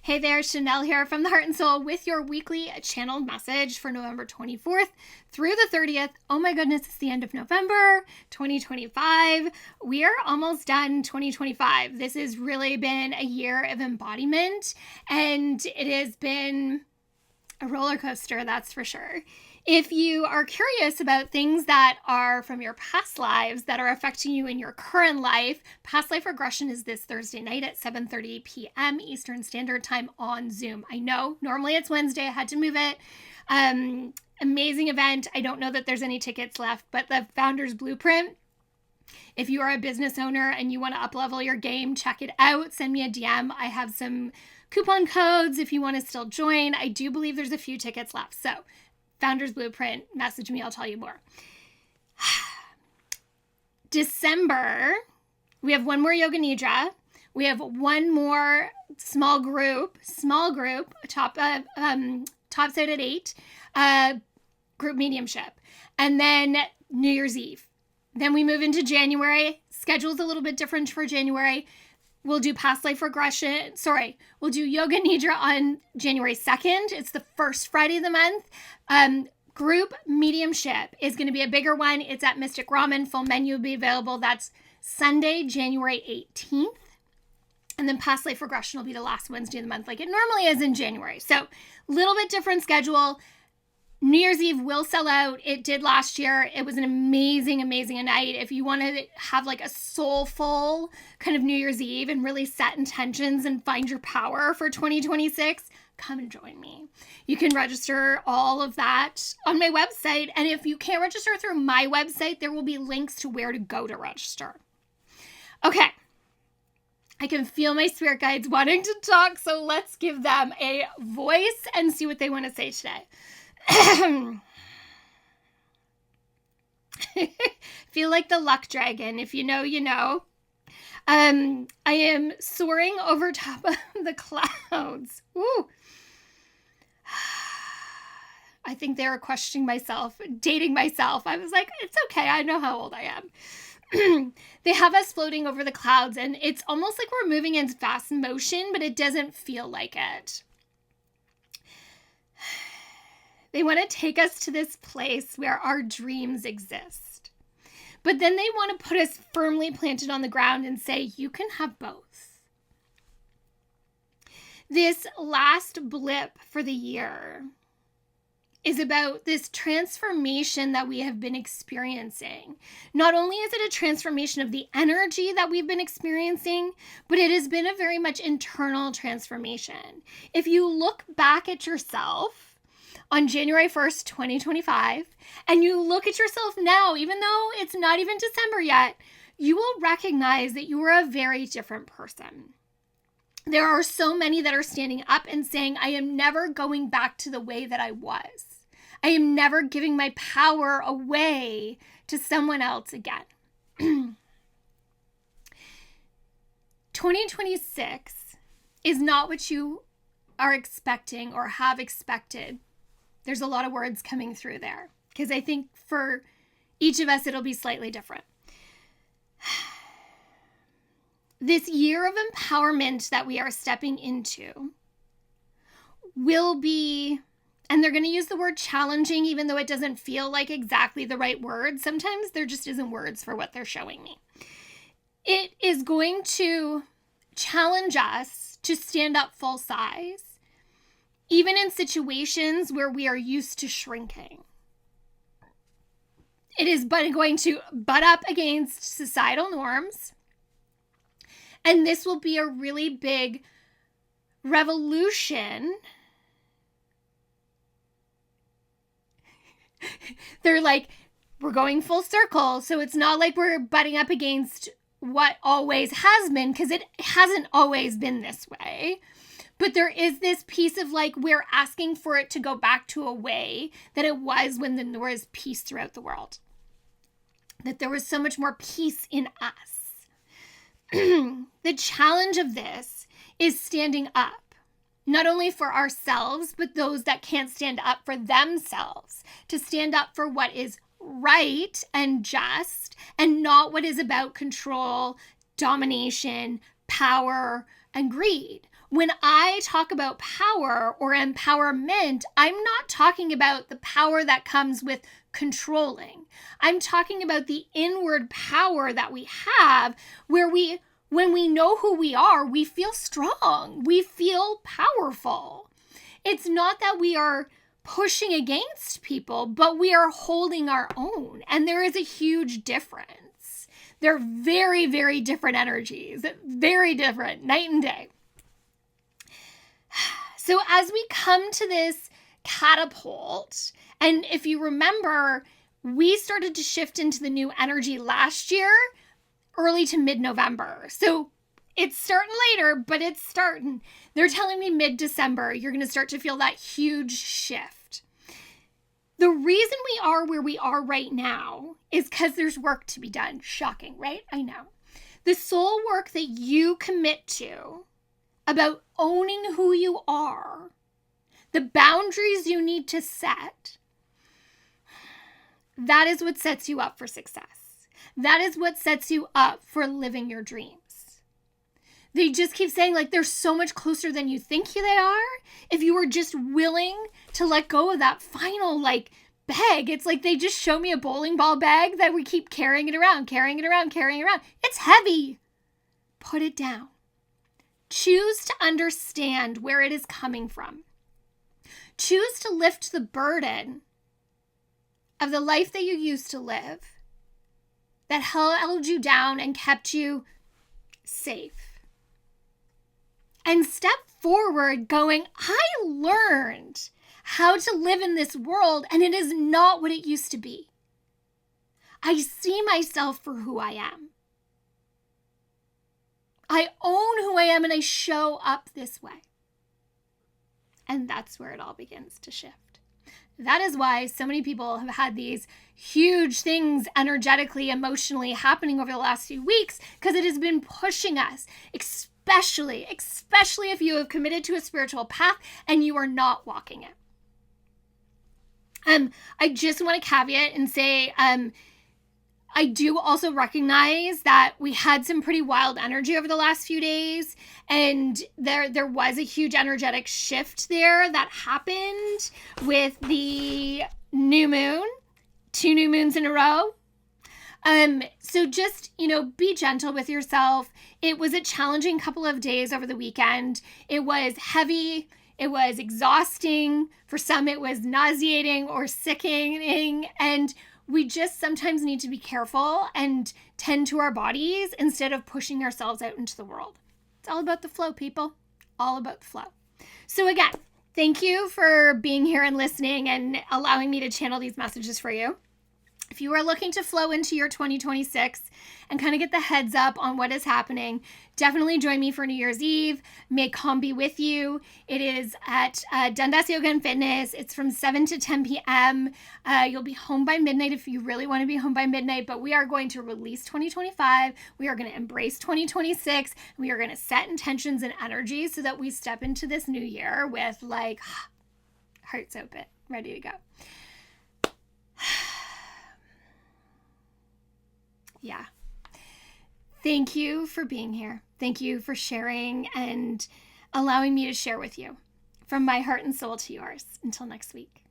Hey there, Chanel here from the Heart and Soul with your weekly channeled message for November 24th through the 30th. Oh my goodness, it's the end of November 2025. We are almost done 2025. This has really been a year of embodiment, and it has been a roller coaster, that's for sure. If you are curious about things that are from your past lives that are affecting you in your current life, past life regression is this Thursday night at 7:30 p.m. Eastern Standard Time on Zoom. I know, normally it's Wednesday. I had to move it. Amazing event. I don't know that there's any tickets left, but the Founder's Blueprint, if you are a business owner and you want to up-level your game, check it out. Send me a DM. I have some coupon codes if you want to still join. I do believe there's a few tickets left. So Founder's Blueprint, message me, I'll tell you more. December, we have one more Yoga Nidra. We have one more small group, tops out at 8, group mediumship. And then New Year's Eve. Then we move into January. Schedule's a little bit different for January. We'll do past life regression. We'll do Yoga Nidra on January 2nd. It's the first Friday of the month. Group mediumship is going to be a bigger one. It's at Mystic Ramen. Full menu will be available. That's Sunday, January 18th. And then past life regression will be the last Wednesday of the month, like it normally is in January. So a little bit different schedule. New Year's Eve will sell out. It did last year. It was an amazing night. If you want to have like a soulful kind of New Year's Eve and really set intentions and find your power for 2026, come and join me. You can register all of that on my website. And if you can't register through my website, there will be links to where to go to register. Okay. I can feel my spirit guides wanting to talk, so let's give them a voice and see what they want to say today. Feel like the luck dragon. If you know, you know. I am soaring over top of the clouds. Woo. I think they were questioning myself, dating myself. I was like, it's okay. I know how old I am. They have us floating over the clouds, and it's almost like we're moving in fast motion, but it doesn't feel like it. They want to take us to this place where our dreams exist. But then they want to put us firmly planted on the ground and say, you can have both. This last blip for the year is about this transformation that we have been experiencing. Not only is it a transformation of the energy that we've been experiencing, but it has been a very much internal transformation. If you look back at yourself on January 1st, 2025, and you look at yourself now, even though it's not even December yet, you will recognize that you are a very different person. There are so many that are standing up and saying, I am never going back to the way that I was. I am never giving my power away to someone else again. 2026 is not what you are expecting or have expected. There's a lot of words coming through there because I think for each of us, it'll be slightly different. This year of empowerment that we are stepping into will be, and they're going to use the word challenging, even though it doesn't feel like exactly the right word. Sometimes there just isn't words for what they're showing me. It is going to challenge us to stand up full size, even in situations where we are used to shrinking. It is going to butt up against societal norms. And this will be a really big revolution. They're like, we're going full circle. So it's not like we're butting up against what always has been, because it hasn't always been this way. But there is this piece of like, we're asking for it to go back to a way that it was when there was peace throughout the world. That there was so much more peace in us. The challenge of this is standing up, not only for ourselves, but those that can't stand up for themselves, to stand up for what is right and just, and not what is about control, domination, power, and greed. When I talk about power or empowerment, I'm not talking about the power that comes with controlling. I'm talking about the inward power that we have where when we know who we are, we feel strong. We feel powerful. It's not that we are pushing against people, but we are holding our own. And there is a huge difference. They're very, very different energies, very different, night and day. So as we come to this catapult, and if you remember, we started to shift into the new energy last year, early to mid-November. So it's starting later, but it's starting. They're telling me mid-December, you're going to start to feel that huge shift. The reason we are where we are right now is because there's work to be done. Shocking, right? I know. The soul work that you commit to about owning who you are, the boundaries you need to set, that is what sets you up for success. That is what sets you up for living your dreams. They just keep saying, like, they're so much closer than you think they are. If you were just willing to let go of that final, like, bag. It's like they just show me a bowling ball bag that we keep carrying it around. It's heavy. Put it down. Choose to understand where it is coming from. Choose to lift the burden of the life that you used to live that held you down and kept you safe. And step forward going, I learned how to live in this world and it is not what it used to be. I see myself for who I am. I own who I am and I show up this way. And that's where it all begins to shift. That is why so many people have had these huge things energetically, emotionally happening over the last few weeks, because it has been pushing us, especially if you have committed to a spiritual path and you are not walking it. I just want to caveat and say, I do also recognize that we had some pretty wild energy over the last few days, and there was a huge energetic shift there that happened with the new moon, 2 new moons in a row. So just, be gentle with yourself. It was a challenging couple of days over the weekend. It was heavy. It was exhausting. For some, it was nauseating or sickening. And we just sometimes need to be careful and tend to our bodies instead of pushing ourselves out into the world. It's all about the flow, people. All about the flow. So again, thank you for being here and listening and allowing me to channel these messages for you. If you are looking to flow into your 2026 and kind of get the heads up on what is happening, definitely join me for New Year's Eve. May calm be with you. It is at Dundas Yoga and Fitness. It's from 7 to 10 p.m. You'll be home by midnight if you really want to be home by midnight, but we are going to release 2025. We are going to embrace 2026. We are going to set intentions and energies so that we step into this new year with hearts open, ready to go. Yeah. Thank you for being here. Thank you for sharing and allowing me to share with you. From my heart and soul to yours. Until next week.